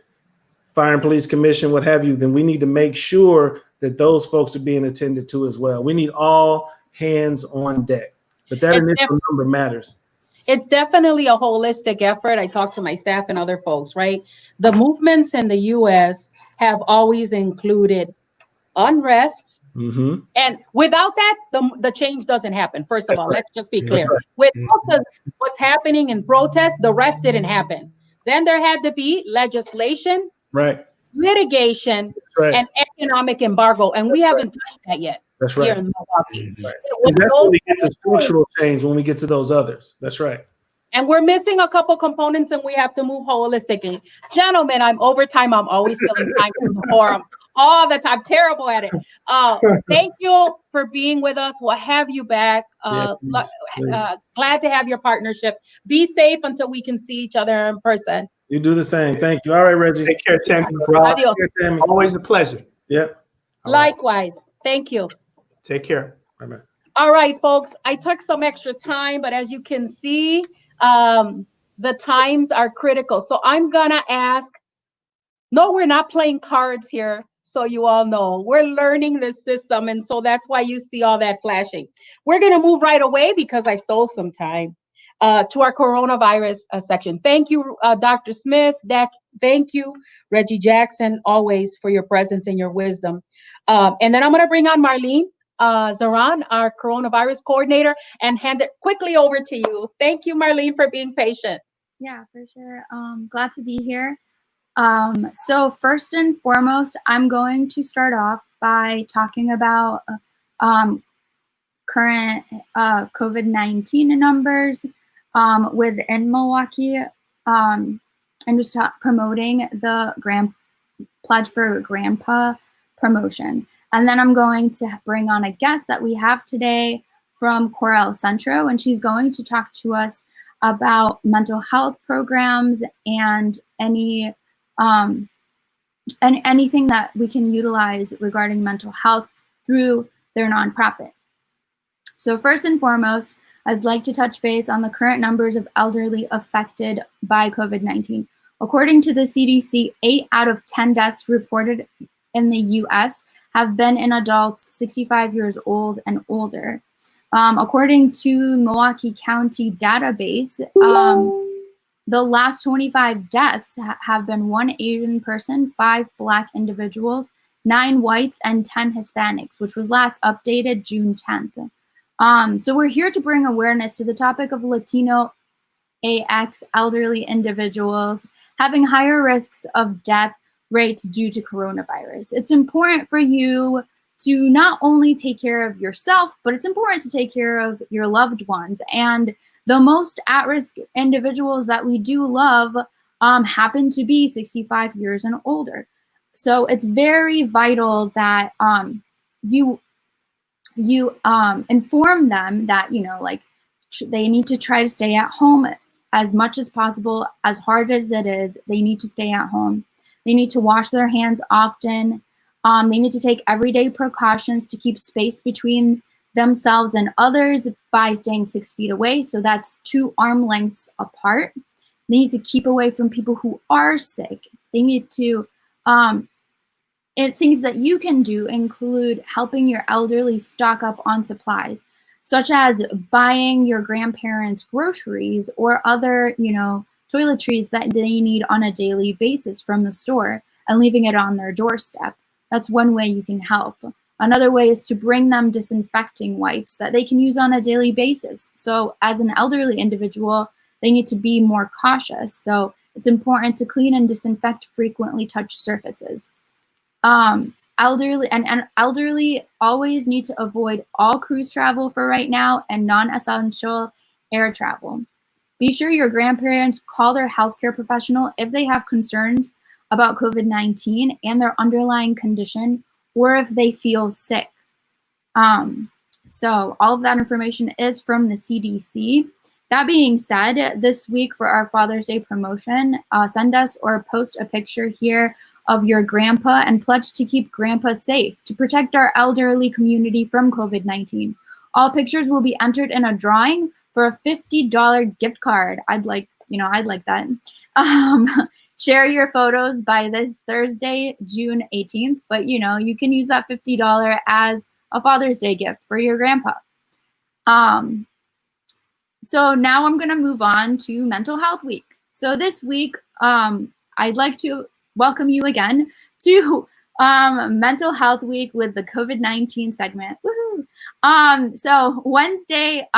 Fire and Police Commission, what have you, then we need to make sure that those folks are being attended to as well. We need all hands on deck, but that initial number matters. It's definitely a holistic effort. I talk to my staff and other folks, right? The movements in the U.S. have always included unrest. Mm-hmm. And without that, the change doesn't happen. First of all, let's just be clear. Right. Without what's happening in protest, the rest didn't happen. Then there had to be legislation, right, litigation, right, and economic embargo. And we haven't touched that yet. That's right. Here in Milwaukee. Right. So that's when we get to structural change, when we get to those others. That's right. And we're missing a couple components, and we have to move holistically. Gentlemen, I'm over time. I'm always stealing time from the forum all the time. Terrible at it. Thank you for being with us. We'll have you back. Please. Glad to have your partnership. Be safe until we can see each other in person. You do the same. Thank you. All right, Reggie. Take care, Tammy. Adios. Always a pleasure. Yeah. Likewise. Thank you. Take care. Bye-bye. All right, folks. I took some extra time, but as you can see, the times are critical. So I'm gonna ask, no, we're not playing cards here. So you all know we're learning this system. And so that's why you see all that flashing. We're gonna move right away because I stole some time to our coronavirus section. Thank you, Dr. Smith. Thank you, Reggie Jackson, always for your presence and your wisdom. And then I'm gonna bring on Marlene Zaran, our coronavirus coordinator, and hand it quickly over to you. Thank you, Marlene, for being patient. Yeah, for sure. Glad to be here. So first and foremost, I'm going to start off by talking about current COVID-19 numbers within Milwaukee, and just promoting the Pledge for Grandpa promotion. And then I'm going to bring on a guest that we have today from Centro, and she's going to talk to us about mental health programs and anything that we can utilize regarding mental health through their nonprofit. So first and foremost, I'd like to touch base on the current numbers of elderly affected by COVID-19. According to the CDC, 8 out of 10 deaths reported in the U.S. have been in adults 65 years old and older. According to Milwaukee County database, the last 25 deaths have been 1 Asian person, 5 Black individuals, 9 whites, and 10 Hispanics, which was last updated June 10th. So we're here to bring awareness to the topic of Latino AX elderly individuals having higher risks of death rates due to coronavirus. It's important for you to not only take care of yourself, but it's important to take care of your loved ones. And the most at-risk individuals that we do love happen to be 65 years and older. So it's very vital that you inform them that, like, they need to try to stay at home as much as possible. As hard as it is, they need to stay at home. They need to wash their hands often. They need to take everyday precautions to keep space between themselves and others by staying 6 feet away. So that's 2 arm lengths apart. They need to keep away from people who are sick. They need to, things that you can do include helping your elderly stock up on supplies, such as buying your grandparents groceries or other, toiletries that they need on a daily basis from the store and leaving it on their doorstep. That's one way you can help. Another way is to bring them disinfecting wipes that they can use on a daily basis. So as an elderly individual, they need to be more cautious. So it's important to clean and disinfect frequently touched surfaces. Elderly always need to avoid all cruise travel for right now and non-essential air travel. Be sure your grandparents call their healthcare professional if they have concerns about COVID-19 and their underlying condition, or if they feel sick. So all of that information is from the CDC. That being said, this week for our Father's Day promotion, send us or post a picture here of your grandpa and pledge to keep grandpa safe to protect our elderly community from COVID-19. All pictures will be entered in a drawing for a $50 gift card. I'd like that. Share your photos by this Thursday, June 18th, but you can use that $50 as a Father's Day gift for your grandpa. So now I'm going to move on to Mental Health Week. So this week, I'd like to welcome you again to Mental Health Week with the COVID-19 segment. Woohoo! So Wednesday,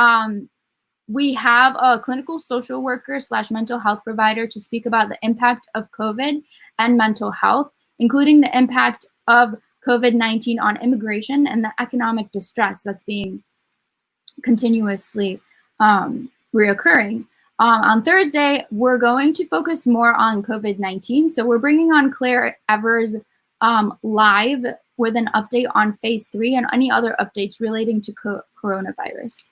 we have a clinical social worker / mental health provider to speak about the impact of COVID and mental health, including the impact of COVID-19 on immigration and the economic distress that's being continuously reoccurring. On Thursday, we're going to focus more on COVID-19. So we're bringing on Claire Evers live with an update on phase 3 and any other updates relating to coronavirus.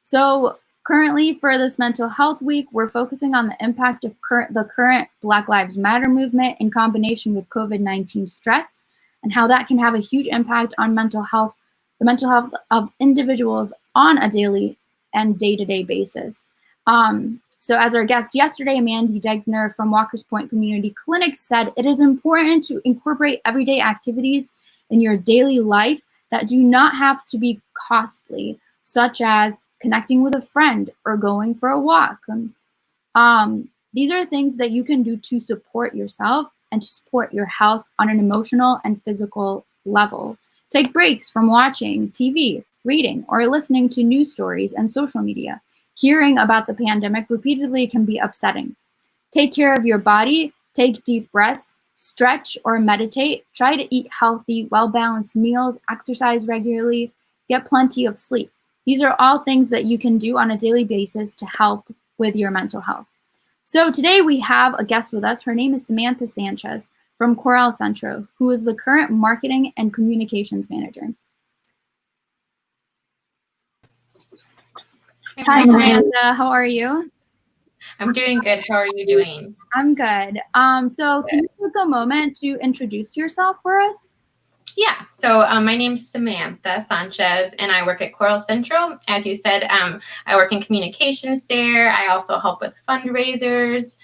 So currently for this Mental Health Week, we're focusing on the impact of the current Black Lives Matter movement in combination with COVID-19 stress and how that can have a huge impact on mental health, the mental health of individuals on a daily and day-to-day basis. So as our guest yesterday, Mandy Degner from Walker's Point Community Clinic said, it is important to incorporate everyday activities in your daily life that do not have to be costly, such as connecting with a friend or going for a walk. These are things that you can do to support yourself and to support your health on an emotional and physical level. Take breaks from watching TV, reading, or listening to news stories and social media. Hearing about the pandemic repeatedly can be upsetting. Take care of your body, take deep breaths, stretch or meditate, try to eat healthy, well-balanced meals, exercise regularly, get plenty of sleep. These are all things that you can do on a daily basis to help with your mental health. So today we have a guest with us. Her name is Samantha Sanchez from Centro, who is the current marketing and communications manager. Hi, Samantha. How are you? I'm doing good. How are you doing? I'm good. So can you take a moment to introduce yourself for us? Yeah. So my name's Samantha Sanchez, and I work at Centro. As you said, I work in communications there. I also help with fundraisers.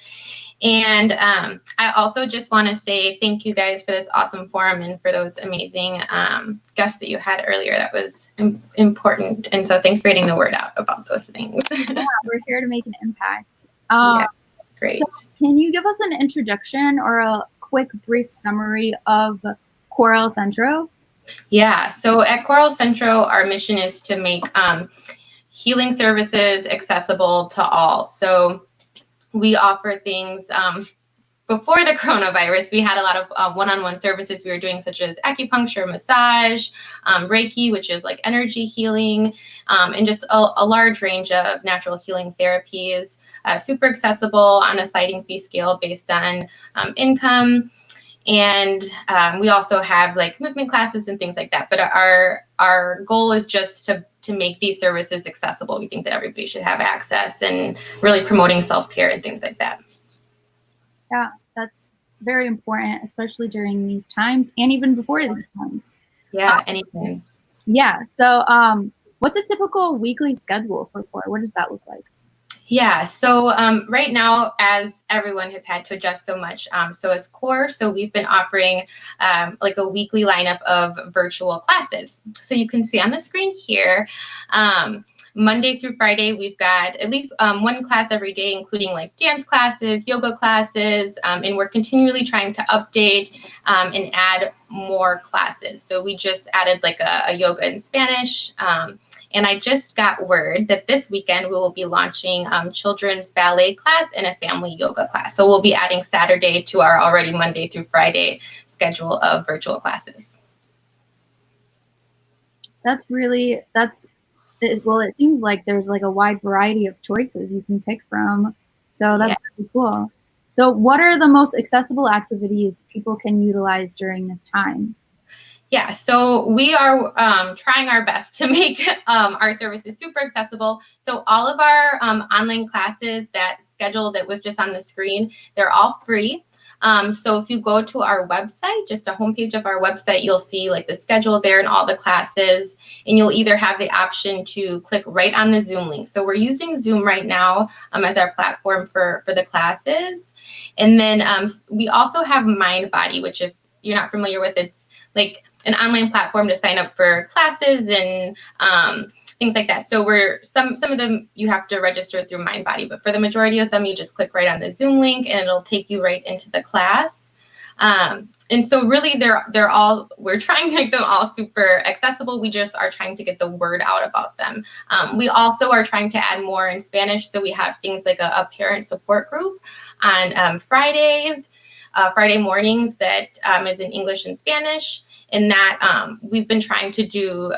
And I also just want to say thank you guys for this awesome forum and for those amazing guests that you had earlier. That was important. And so thanks for getting the word out about those things. Yeah, we're here to make an impact. Yeah, great. So can you give us an introduction or a quick, brief summary of Centro? Yeah, so at Centro, our mission is to make healing services accessible to all. So we offer things, before the coronavirus, we had a lot of one-on-one services we were doing, such as acupuncture, massage, Reiki, which is like energy healing, and just a large range of natural healing therapies, super accessible on a sliding fee scale based on income. And we also have like movement classes and things like that. But our goal is just to make these services accessible. We think that everybody should have access, and really promoting self-care and things like that. Yeah, that's very important, especially during these times and even before these times. Yeah, anything. Yeah. So what's a typical weekly schedule for CORE? What does that look like? Yeah, so right now, as everyone has had to adjust so much, so as CORE, so we've been offering like a weekly lineup of virtual classes. So you can see on the screen here, Monday through Friday, we've got at least one class every day, including like dance classes, yoga classes, and we're continually trying to update and add more classes. So we just added like a yoga in Spanish. And I just got word that this weekend we will be launching children's ballet class and a family yoga class. So we'll be adding Saturday to our already Monday through Friday schedule of virtual classes. Well, it seems like there's like a wide variety of choices you can pick from. So that's really cool. So what are the most accessible activities people can utilize during this time? Yeah, so we are trying our best to make our services super accessible. So all of our online classes that was just on the screen, they're all free. So if you go to our website, just a homepage of our website, you'll see like the schedule there and all the classes, and you'll either have the option to click right on the Zoom link. So we're using Zoom right now as our platform for the classes. And then we also have MindBody, which if you're not familiar with, it's like an online platform to sign up for classes and things like that. So some of them you have to register through MindBody, but for the majority of them, you just click right on the Zoom link and it'll take you right into the class. And so really we're trying to make them all super accessible. We just are trying to get the word out about them. We also are trying to add more in Spanish. So we have things like a parent support group on Fridays, Friday mornings that is in English and Spanish. And that we've been trying to do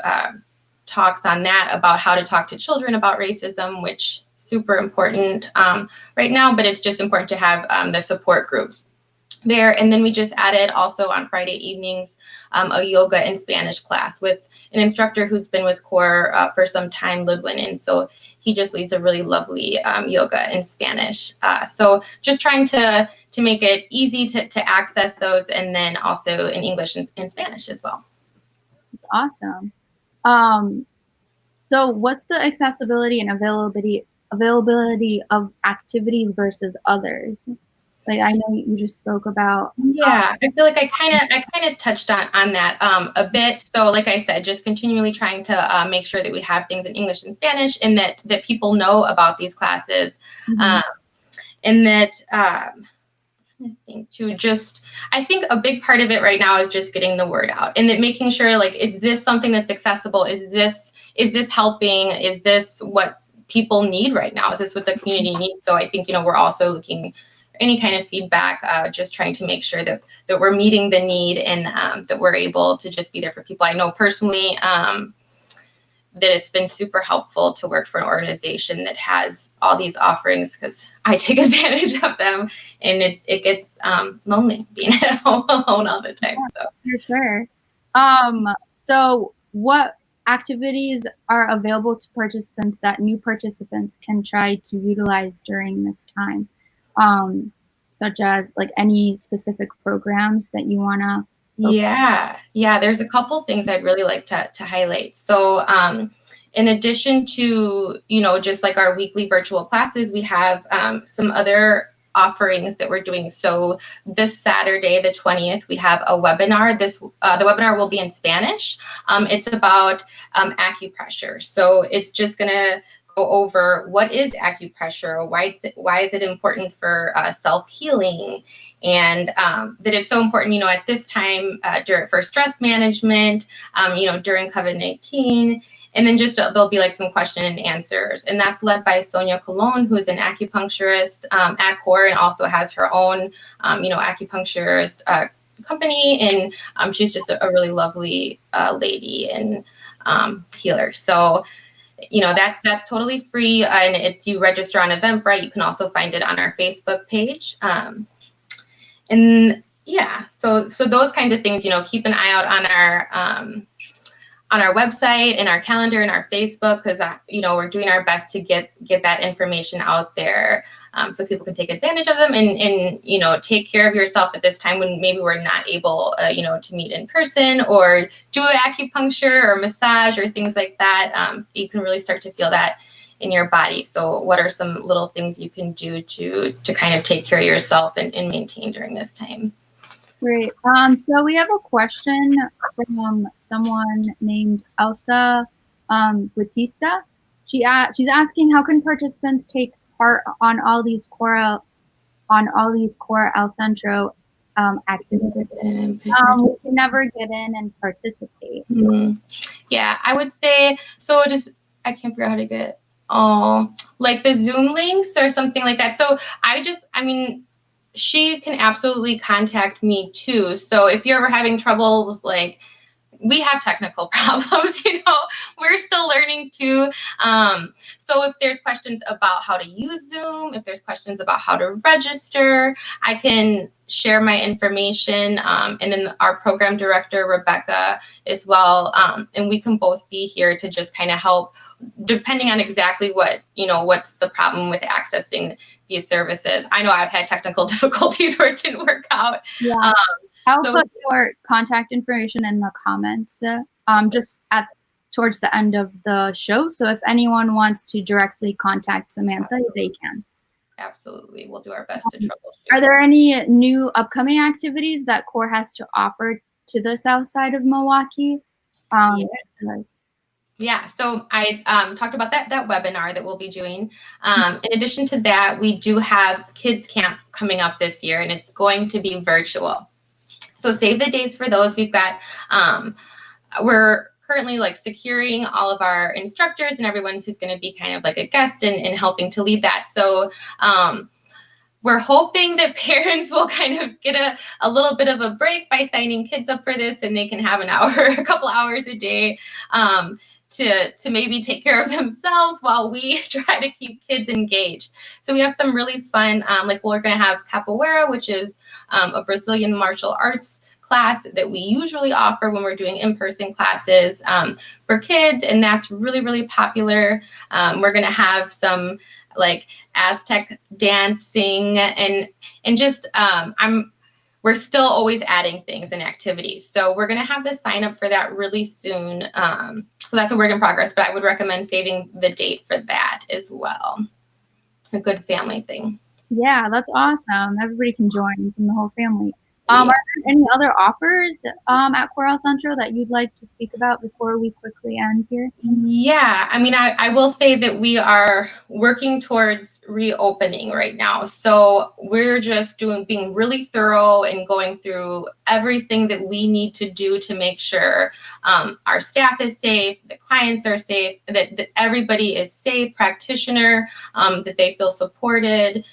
talks on that about how to talk to children about racism, which is super important right now, but it's just important to have the support group there. And then we just added also on Friday evenings a yoga in Spanish class with an instructor who's been with CORE for some time, Ludwin. And so he just leads a really lovely yoga in Spanish. So just trying to make it easy to access those, and then also in English and Spanish as well. That's awesome. So what's the accessibility and availability of activities versus others? Like I know you just spoke about. Yeah, I feel like I kind of touched on that a bit. So like I said, just continually trying to make sure that we have things in English and Spanish, and that people know about these classes, and that I think a big part of it right now is just getting the word out, and that making sure like, is this something that's accessible? Is this helping? Is this what people need right now? Is this what the community needs? So I think, we're also looking any kind of feedback, just trying to make sure that we're meeting the need, and that we're able to just be there for people. I know personally that it's been super helpful to work for an organization that has all these offerings, because I take advantage of them, and it gets lonely being at home alone all the time. So for sure. So what activities are available to participants that new participants can try to utilize during this time? Such as like any specific programs that you want to? Yeah, there's a couple things I'd really like to highlight. So in addition to, just like our weekly virtual classes, we have some other offerings that we're doing. So this Saturday, the 20th, we have a webinar. The webinar will be in Spanish. It's about acupressure. So it's just going to go over what is acupressure, why is it important for self-healing, and that it's so important, at this time for stress management, during COVID-19, And then just there'll be like some question and answers. And that's led by Sonia Colon, who is an acupuncturist at CORE and also has her own, acupuncturist company. And she's just a really lovely lady and healer. So, that's totally free. And it's you register on Eventbrite. You can also find it on our Facebook page. And yeah, so those kinds of things, keep an eye out on our website and our calendar and our Facebook, because we're doing our best to get that information out there, so people can take advantage of them and take care of yourself at this time when maybe we're not able to meet in person or do acupuncture or massage or things like that. You can really start to feel that in your body. So what are some little things you can do to kind of take care of yourself and maintain during this time? Great. So we have a question from someone named Elsa Batista. She's asking, how can participants take part on all these core El Centro activities? We can never get in and participate. Mm-hmm. Yeah, I would say so. I can't figure out how to get like the Zoom links or something like that. So she can absolutely contact me too. So if you're ever having troubles, like we have technical problems, we're still learning too. So if there's questions about how to use Zoom, if there's questions about how to register, I can share my information. And then our program director, Rebecca, as well. And we can both be here to just kind of help, depending on exactly what's the problem with accessing these services. I know I've had technical difficulties where it didn't work out. Yeah. I'll put your contact information in the comments just towards the end of the show. So if anyone wants to directly contact Samantha, they can. Absolutely. We'll do our best to troubleshoot. Are there any new upcoming activities that CORE has to offer to the south side of Milwaukee? Yeah, so I talked about that webinar that we'll be doing. In addition to that, we do have Kids Camp coming up this year, and it's going to be virtual. So save the dates for those. We've got, we're currently securing all of our instructors and everyone who's going to be kind of like a guest and helping to lead that. So we're hoping that parents will kind of get a little bit of a break by signing kids up for this, and they can have a couple hours a day to maybe take care of themselves while we try to keep kids engaged. So we have some really fun, we're going to have capoeira, which is a Brazilian martial arts class that we usually offer when we're doing in-person classes for kids, and that's really, really popular. We're going to have some Aztec dancing and just we're still always adding things and activities. So we're going to have the sign up for that really soon. So that's a work in progress, but I would recommend saving the date for that as well. A good family thing. Yeah, that's awesome. Everybody can join from the whole family. Are there any other offers at CORE El Centro that you'd like to speak about before we quickly end here? Yeah, I will say that we are working towards reopening right now. So we're just being really thorough and going through everything that we need to do to make sure our staff is safe, the clients are safe, that everybody is safe, practitioner, that they feel supported.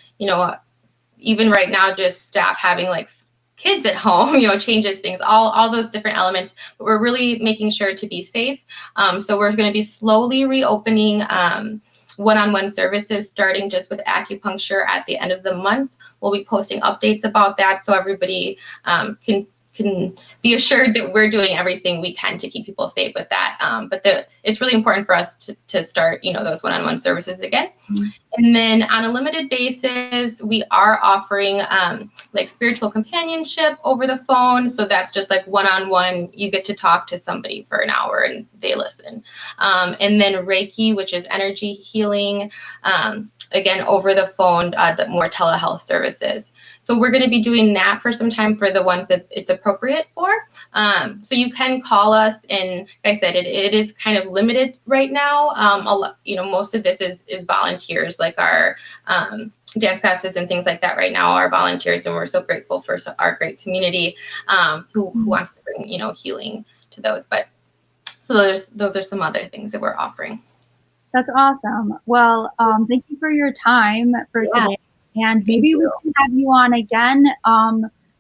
Even right now, just staff having kids at home, changes things, all those different elements, but we're really making sure to be safe. So we're going to be slowly reopening one-on-one services, starting just with acupuncture at the end of the month. We'll be posting updates about that so everybody can be assured that we're doing everything we can to keep people safe with that. But it's really important for us to start, those one-on-one services again. Mm-hmm. And then on a limited basis, we are offering spiritual companionship over the phone. So that's just one-on-one. You get to talk to somebody for an hour and they listen. And then Reiki, which is energy healing, again, over the phone, the more telehealth services. So we're going to be doing that for some time for the ones that it's appropriate for. So you can call us, and like I said, it is kind of limited right now. Most of this is volunteers, like our dance classes and things like that right now are volunteers, and we're so grateful for our great community who wants to bring, healing to those. But So those are some other things that we're offering. That's awesome. Well, thank you for your time for today. And maybe we can have you on again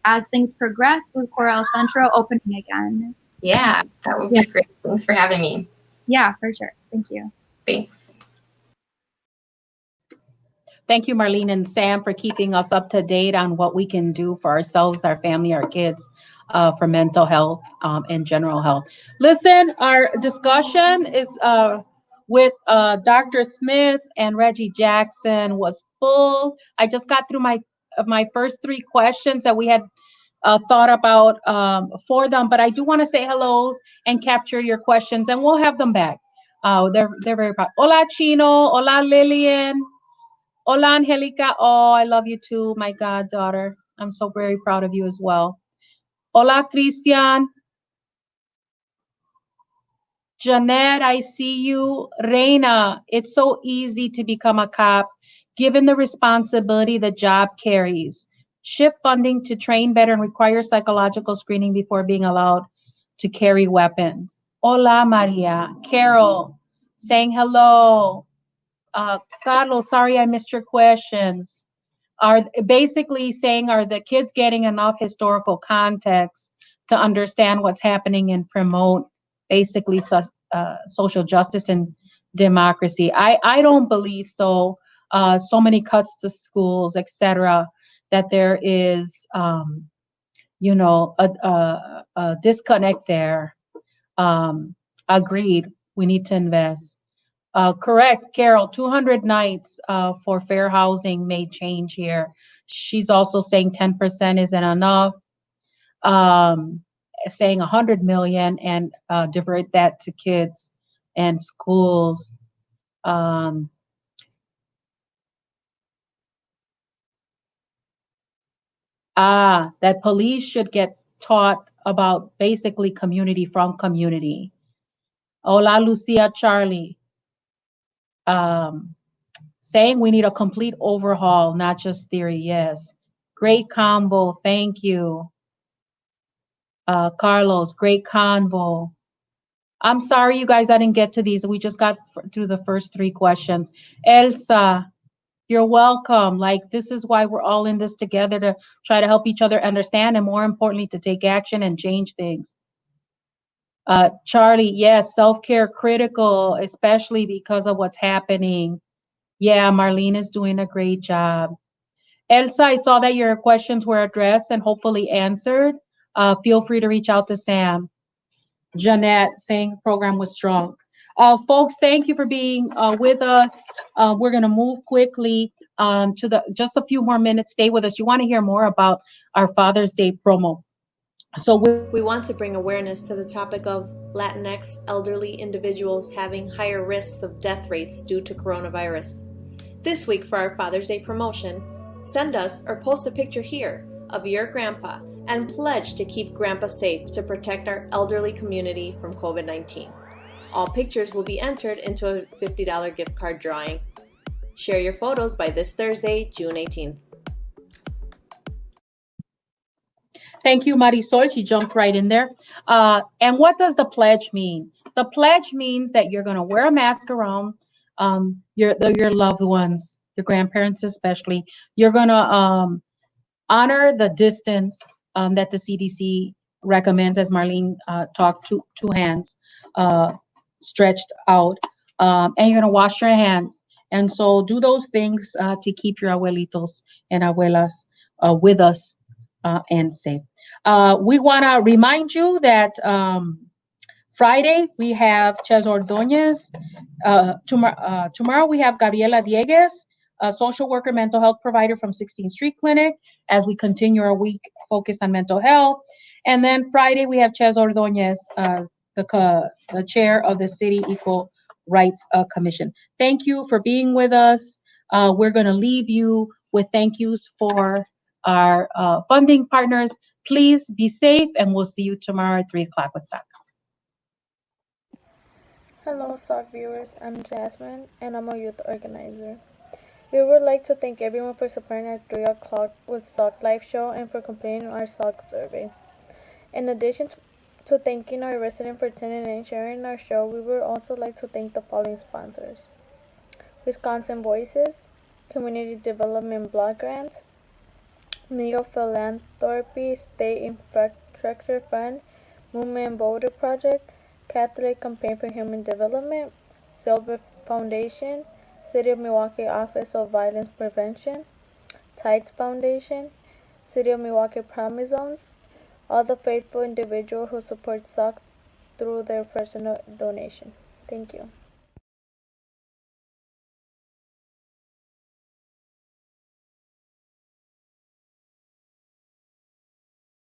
as things progress with Corel Centro opening again. Yeah, that would be great. Thanks for having me. Yeah, for sure. Thank you. Thanks. Thank you, Marlene and Sam, for keeping us up to date on what we can do for ourselves, our family, our kids, for mental health and general health. Listen, our discussion is with Dr. Smith and Reggie Jackson was full. I just got through my first three questions that we had thought about for them, but I do want to say hellos and capture your questions, and we'll have them back. They're very proud. Hola, Chino. Hola, Lillian. Hola, Angelica. Oh, I love you too, my goddaughter. I'm so very proud of you as well. Hola, Christian. Jeanette, I see you. Reina, it's so easy to become a cop, given the responsibility the job carries. Shift funding to train better and require psychological screening before being allowed to carry weapons. Hola, Maria. Carol, saying hello. Carlos, sorry I missed your questions. Are basically saying, are the kids getting enough historical context to understand what's happening and promote basically social justice and democracy? I don't believe so. So many cuts to schools, etc., that there is, you know, a disconnect there. Agreed. We need to invest. Correct, Carol. 200 nights for fair housing may change here. She's also saying 10% isn't enough. Saying 100 million and divert that to kids and schools. That police should get taught about basically community from community. Hola, Lucia, Charlie. Saying we need a complete overhaul, not just theory. Yes. Great convo. Thank you. Carlos, great convo. I'm sorry, you guys, I didn't get to these. We just got through the first three questions. Elsa, you're welcome. Like, this is why we're all in this together, to try to help each other understand, and more importantly, to take action and change things. Charlie, yes, self-care critical, especially because of what's happening. Yeah, Marlene is doing a great job. Elsa, I saw that your questions were addressed and hopefully answered. Feel free to reach out to Sam. Jeanette saying the program was strong. Folks, thank you for being with us. We're going to move quickly to just a few more minutes. Stay with us. You want to hear more about our Father's Day promo. So we want to bring awareness to the topic of Latinx elderly individuals having higher risks of death rates due to coronavirus. This week for our Father's Day promotion, send us or post a picture here of your grandpa and pledge to keep grandpa safe to protect our elderly community from COVID-19. All pictures will be entered into a $50 gift card drawing. Share your photos by this Thursday, June 18th. Thank you, Marisol. She jumped right in there. And what does the pledge mean? The pledge means that you're going to wear a mask around your loved ones, your grandparents especially. You're going to honor the distance that the CDC recommends, as Marlene talked, two hands stretched out. And you're going to wash your hands. And so do those things to keep your abuelitos and abuelas with us and safe. We want to remind you that Friday we have Ches Ordonez. Tomorrow we have Gabriela Dieguez, a social worker, mental health provider from 16th Street Clinic, as we continue our week focused on mental health. And then Friday we have Ches Ordonez, the chair of the City Equal Rights Commission. Thank you for being with us. We're going to leave you with thank yous for our funding partners. Please be safe, and we'll see you tomorrow at 3 o'clock with SOC. Hello, SOC viewers. I'm Jasmine, and I'm a youth organizer. We would like to thank everyone for supporting our 3 o'clock with SOC live show and for completing our SOC survey. In addition to thanking our resident for attending and sharing our show, we would also like to thank the following sponsors: Wisconsin Voices, Community Development Block Grants, Neo Philanthropy State Infrastructure Fund, Movement Voter Project, Catholic Campaign for Human Development, Silver Foundation, City of Milwaukee Office of Violence Prevention, Tides Foundation, City of Milwaukee Promise Zones, all the faithful individuals who support SOC through their personal donation. Thank you.